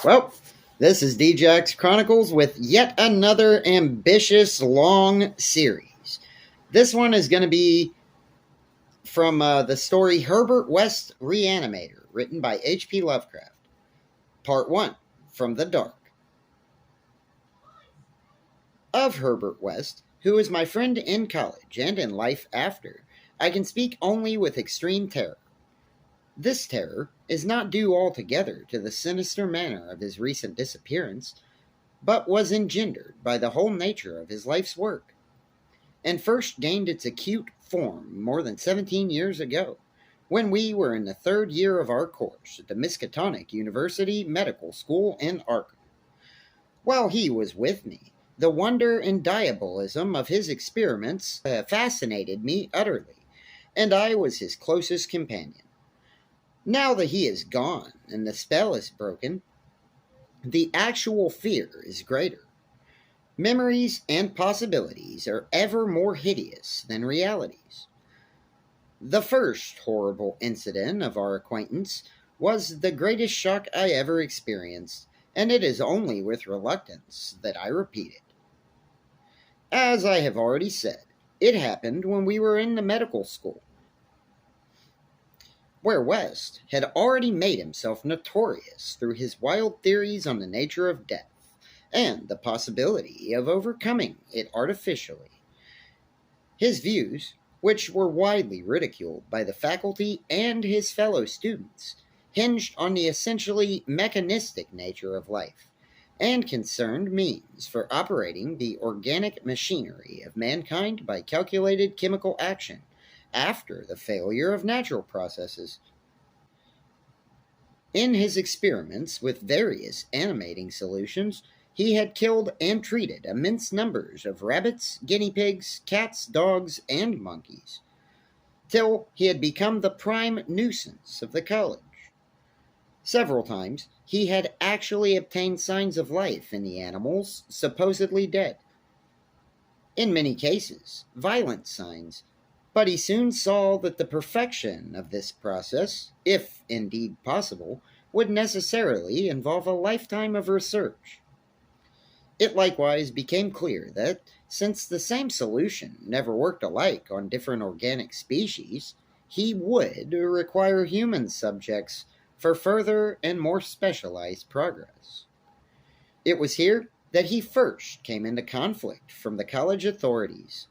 Well, this is DJ's Chronicles with yet another ambitious long series. This one is going to be from the story Herbert West Reanimator, written by H.P. Lovecraft. Part 1, From the Dark. Of Herbert West, who is my friend in college and in life after, I can speak only with extreme terror. This terror is not due altogether to the sinister manner of his recent disappearance, but was engendered by the whole nature of his life's work, and first gained its acute form more than 17 years ago, when we were in the third year of our course at the Miskatonic University Medical School in Arkham. While he was with me, the wonder and diabolism of his experiments fascinated me utterly, and I was his closest companion. Now that he is gone and the spell is broken, the actual fear is greater. Memories and possibilities are ever more hideous than realities. The first horrible incident of our acquaintance was the greatest shock I ever experienced, and it is only with reluctance that I repeat it. As I have already said, it happened when we were in the medical school, where West had already made himself notorious through his wild theories on the nature of death and the possibility of overcoming it artificially. His views, which were widely ridiculed by the faculty and his fellow students, hinged on the essentially mechanistic nature of life and concerned means for operating the organic machinery of mankind by calculated chemical action after the failure of natural processes. In his experiments with various animating solutions, he had killed and treated immense numbers of rabbits, guinea pigs, cats, dogs, and monkeys, till he had become the prime nuisance of the college. Several times he had actually obtained signs of life in the animals supposedly dead. In many cases, violent signs, but he soon saw that the perfection of this process, if indeed possible, would necessarily involve a lifetime of research. It likewise became clear that, since the same solution never worked alike on different organic species, he would require human subjects for further and more specialized progress. It was here that he first came into conflict from the college authorities,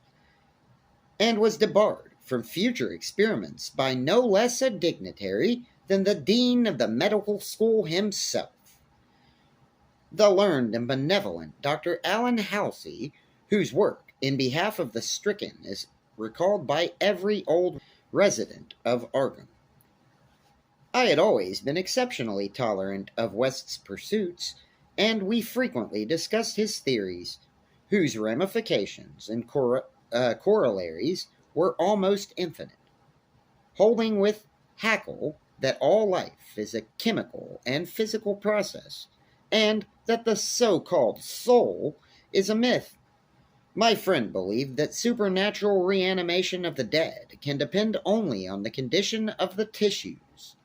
and was debarred from future experiments by no less a dignitary than the dean of the medical school himself, the learned and benevolent Dr. Allen Halsey, whose work in behalf of the stricken is recalled by every old resident of Arkham. I had always been exceptionally tolerant of West's pursuits, and we frequently discussed his theories, whose ramifications and corollaries were almost infinite, holding with Haeckel that all life is a chemical and physical process, and that the so-called soul is a myth. My friend believed that supernatural reanimation of the dead can depend only on the condition of the tissues,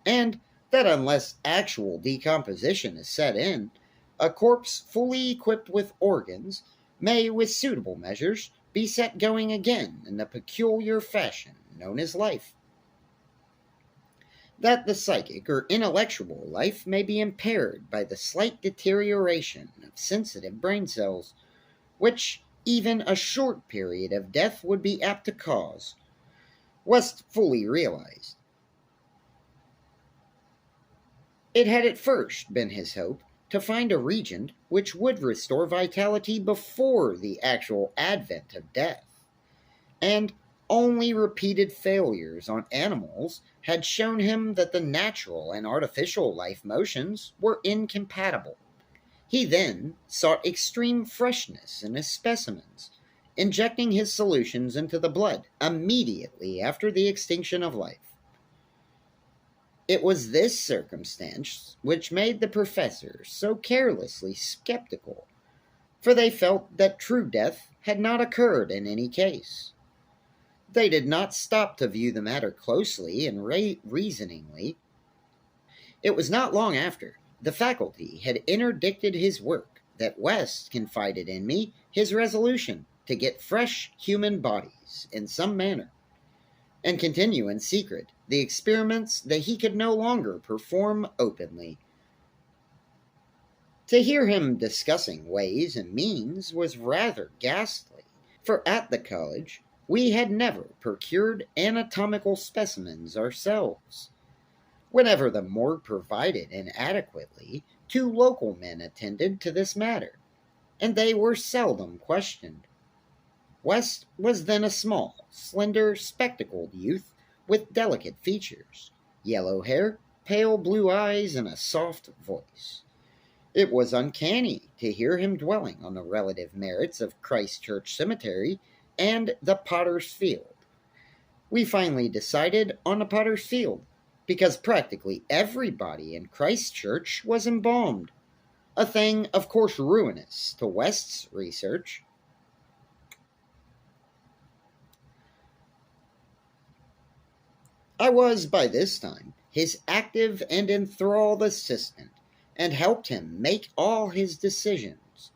and that unless actual decomposition is set in, a corpse fully equipped with organs may, with suitable measures, be set going again in the peculiar fashion known as life. That the psychic or intellectual life may be impaired by the slight deterioration of sensitive brain cells, which even a short period of death would be apt to cause, West fully realized. It had at first been his hope to find a reagent which would restore vitality before the actual advent of death, and only repeated failures on animals had shown him that the natural and artificial life motions were incompatible. He then sought extreme freshness in his specimens, injecting his solutions into the blood immediately after the extinction of life. It was this circumstance which made the professors so carelessly skeptical, for they felt that true death had not occurred in any case. They did not stop to view the matter closely and reasoningly. It was not long after the faculty had interdicted his work, that West confided in me his resolution to get fresh human bodies in some manner, and continue in secret the experiments that he could no longer perform openly. To hear him discussing ways and means was rather ghastly, for at the college we had never procured anatomical specimens ourselves. Whenever the morgue provided inadequately, 2 local men attended to this matter, and they were seldom questioned. West was then a small, slender, spectacled youth with delicate features, yellow hair, pale blue eyes, and a soft voice. It was uncanny to hear him dwelling on the relative merits of Christ Church Cemetery and the Potter's Field. We finally decided on the Potter's Field because practically everybody in Christ Church was embalmed, a thing of course ruinous to West's research. I was by this time his active and enthralled assistant, and helped him make all his decisions,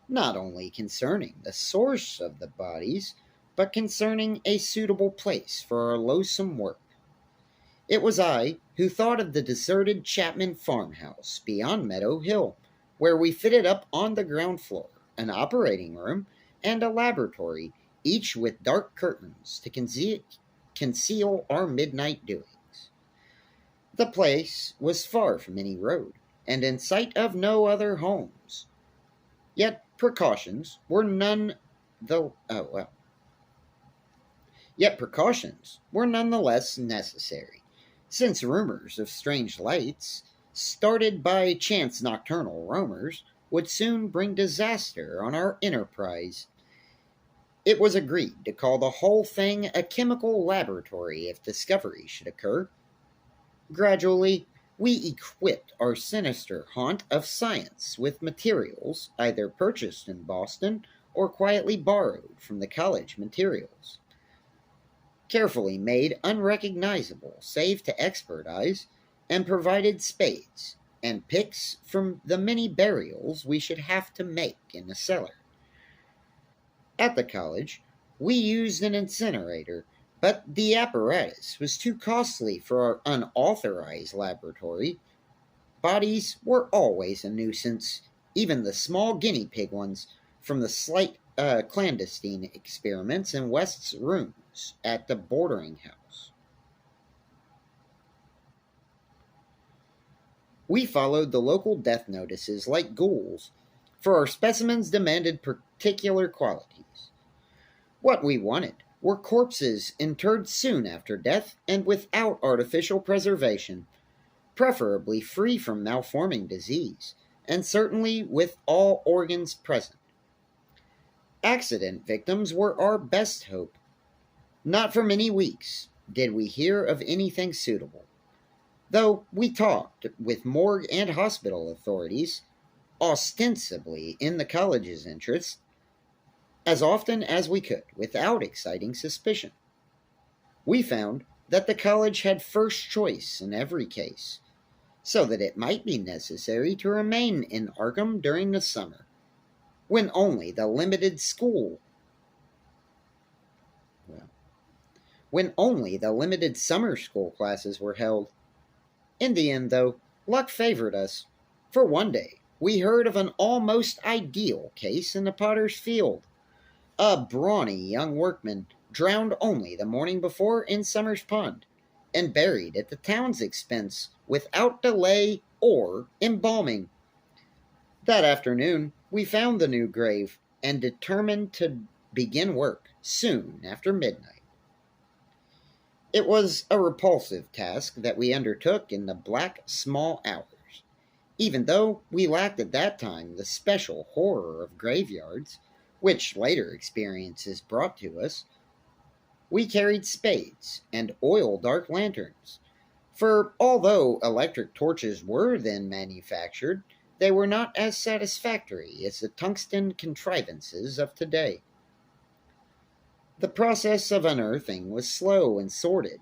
not only concerning the source of the bodies, but concerning a suitable place for our loathsome work. It was I who thought of the deserted Chapman farmhouse beyond Meadow Hill, where we fitted up on the ground floor an operating room and a laboratory, each with dark curtains to conceal our midnight doings. The place was far from any road, and in sight of no other homes. Yet precautions were none the Yet precautions were none the less necessary, since rumors of strange lights, started by chance nocturnal roamers, would soon bring disaster on our enterprise. It was agreed to call the whole thing a chemical laboratory if discovery should occur. Gradually, we equipped our sinister haunt of science with materials either purchased in Boston or quietly borrowed from the college materials. Carefully made unrecognizable save to expert eyes, and provided spades and picks from the many burials we should have to make in the cellar. At the college, we used an incinerator, but the apparatus was too costly for our unauthorized laboratory. Bodies were always a nuisance, even the small guinea pig ones from the slight clandestine experiments in West's rooms at the boarding house. We followed the local death notices like ghouls, for our specimens demanded particular qualities. What we wanted were corpses interred soon after death and without artificial preservation, preferably free from malforming disease, and certainly with all organs present. Accident victims were our best hope. Not for many weeks did we hear of anything suitable, though we talked with morgue and hospital authorities, ostensibly in the college's interest, as often as we could without exciting suspicion. We found that the college had first choice in every case, so that it might be necessary to remain in Arkham during the summer, when only the limited summer school classes were held. In the end, though, luck favored us, for one day we heard of an almost ideal case in the Potter's Field. A brawny young workman drowned only the morning before in Summer's Pond, and buried at the town's expense without delay or embalming. That afternoon we found the new grave, and determined to begin work soon after midnight. It was a repulsive task that we undertook in the black small hours, even though we lacked at that time the special horror of graveyards, which later experiences brought to us. We carried spades and oil-dark lanterns, for although electric torches were then manufactured, they were not as satisfactory as the tungsten contrivances of today. The process of unearthing was slow and sordid,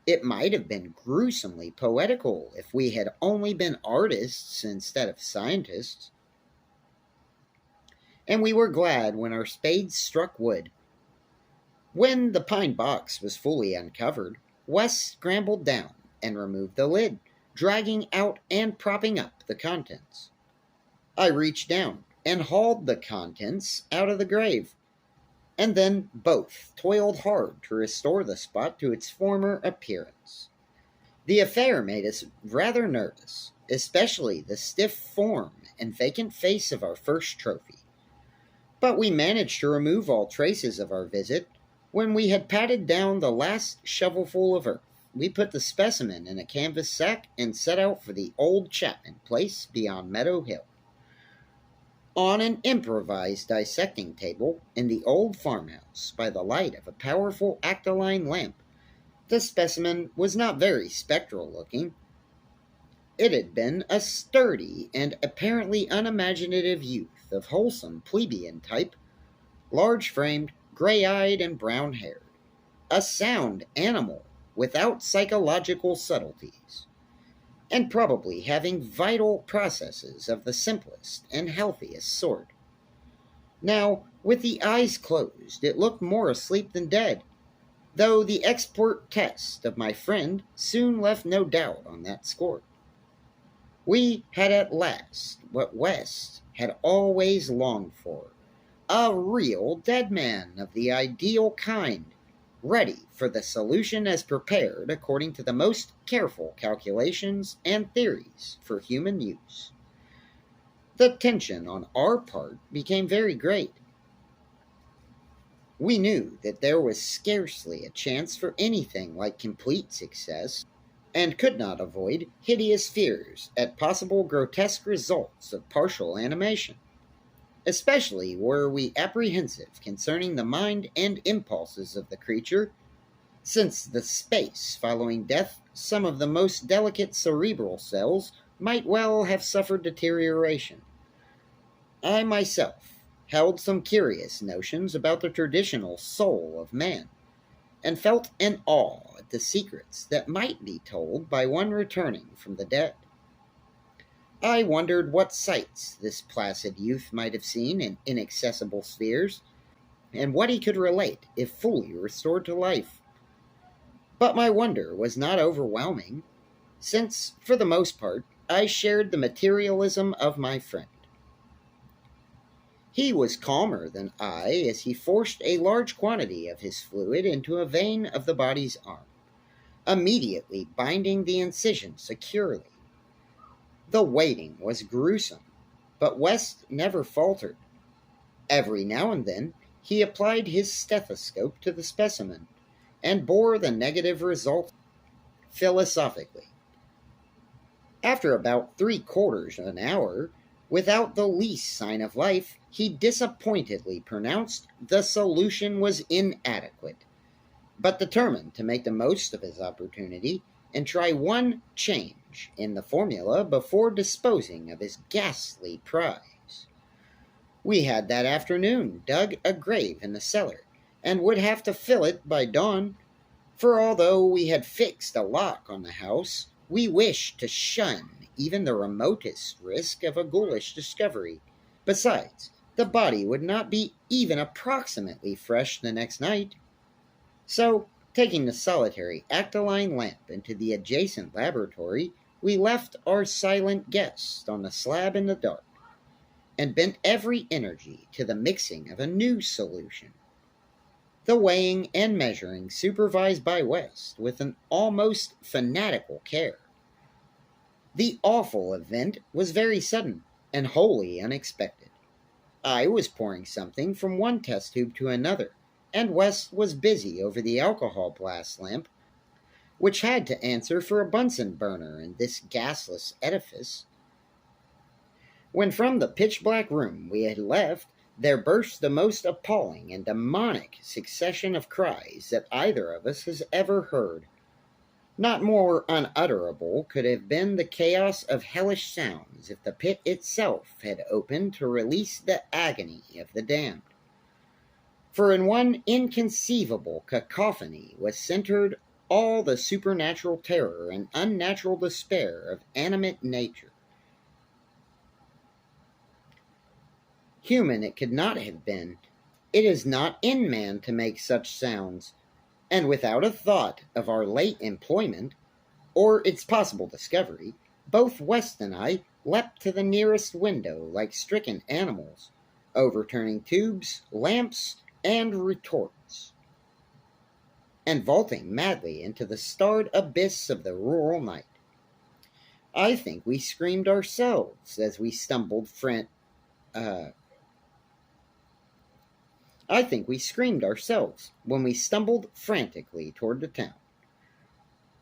It might have been gruesomely poetical if we had only been artists instead of scientists. And we were glad when our spades struck wood. When the pine box was fully uncovered, Wes scrambled down and removed the lid, dragging out and propping up the contents. I reached down and hauled the contents out of the grave, and then both toiled hard to restore the spot to its former appearance. The affair made us rather nervous, especially the stiff form and vacant face of our first trophy. But we managed to remove all traces of our visit. When we had patted down the last shovelful of earth, we put the specimen in a canvas sack and set out for the old Chapman place beyond Meadow Hill. On an improvised dissecting table in the old farmhouse, by the light of a powerful acetylene lamp, the specimen was not very spectral looking. It had been a sturdy and apparently unimaginative youth of wholesome plebeian type, large-framed, gray-eyed, and brown-haired. A sound animal without psychological subtleties, and probably having vital processes of the simplest and healthiest sort. Now, with the eyes closed, it looked more asleep than dead, though the expert test of my friend soon left no doubt on that score. We had at last what West had always longed for, a real dead man of the ideal kind, ready for the solution as prepared according to the most careful calculations and theories for human use. The tension on our part became very great. We knew that there was scarcely a chance for anything like complete success, and could not avoid hideous fears at possible grotesque results of partial animation. Especially were we apprehensive concerning the mind and impulses of the creature, since the space following death, some of the most delicate cerebral cells might well have suffered deterioration. I myself held some curious notions about the traditional soul of man, and felt an awe at the secrets that might be told by one returning from the dead. I wondered what sights this placid youth might have seen in inaccessible spheres, and what he could relate if fully restored to life. But my wonder was not overwhelming, since, for the most part, I shared the materialism of my friend. He was calmer than I as he forced a large quantity of his fluid into a vein of the body's arm, immediately binding the incision securely. The waiting was gruesome, but West never faltered. Every now and then he applied his stethoscope to the specimen, and bore the negative result philosophically. After about 3/4 of an hour, without the least sign of life, he disappointedly pronounced the solution was inadequate, but determined to make the most of his opportunity and try one change in the formula before disposing of his ghastly prize. We had that afternoon dug a grave in the cellar, and would have to fill it by dawn, for although we had fixed a lock on the house, we wished to shun even the remotest risk of a ghoulish discovery. Besides, the body would not be even approximately fresh the next night. So, taking the solitary acetylene lamp into the adjacent laboratory, we left our silent guest on the slab in the dark, and bent every energy to the mixing of a new solution. The weighing and measuring supervised by West with an almost fanatical care. The awful event was very sudden and wholly unexpected. I was pouring something from one test tube to another, and West was busy over the alcohol blast lamp, which had to answer for a Bunsen burner in this gasless edifice, when from the pitch-black room we had left there burst the most appalling and demonic succession of cries that either of us has ever heard. Not more unutterable could have been the chaos of hellish sounds if the pit itself had opened to release the agony of the damned. For in one inconceivable cacophony was centered all the supernatural terror and unnatural despair of animate nature. Human it could not have been. It is not in man to make such sounds, and without a thought of our late employment, or its possible discovery, both West and I leapt to the nearest window like stricken animals, overturning tubes, lamps, and retorts, and vaulting madly into the starred abyss of the rural night. I think we screamed ourselves as we stumbled I think we screamed ourselves when we stumbled frantically toward the town.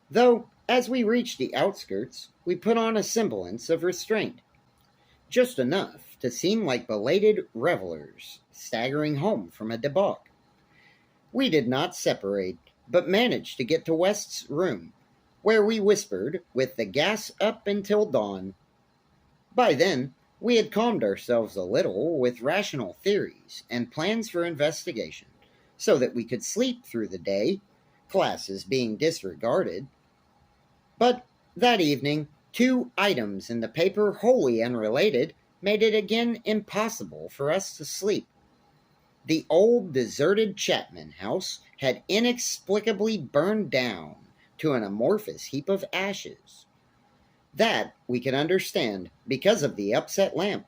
Though, as we reached the outskirts, we put on a semblance of restraint, just enough to seem like belated revelers staggering home from a debauch. We did not separate, but managed to get to West's room, where we whispered, with the gas up until dawn. By then, we had calmed ourselves a little with rational theories and plans for investigation, so that we could sleep through the day, classes being disregarded. But that evening, two items in the paper wholly unrelated made it again impossible for us to sleep. The old deserted Chapman house had inexplicably burned down to an amorphous heap of ashes. That we could understand because of the upset lamp.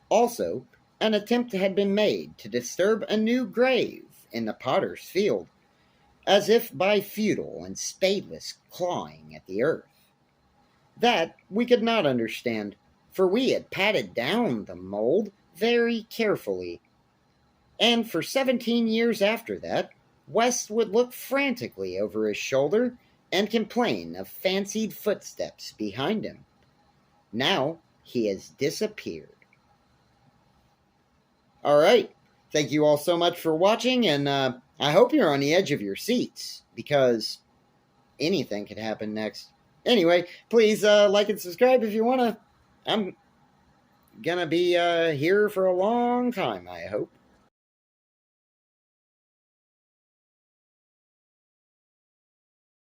Also, an attempt had been made to disturb a new grave in the potter's field, as if by futile and spadeless clawing at the earth. That we could not understand, for we had patted down the mold very carefully. And for 17 years after that, West would look frantically over his shoulder and complain of fancied footsteps behind him. Now he has disappeared. All right. Thank you all so much for watching, and I hope you're on the edge of your seats, because anything could happen next. Anyway, please like and subscribe if you want to. I'm going to be here for a long time, I hope.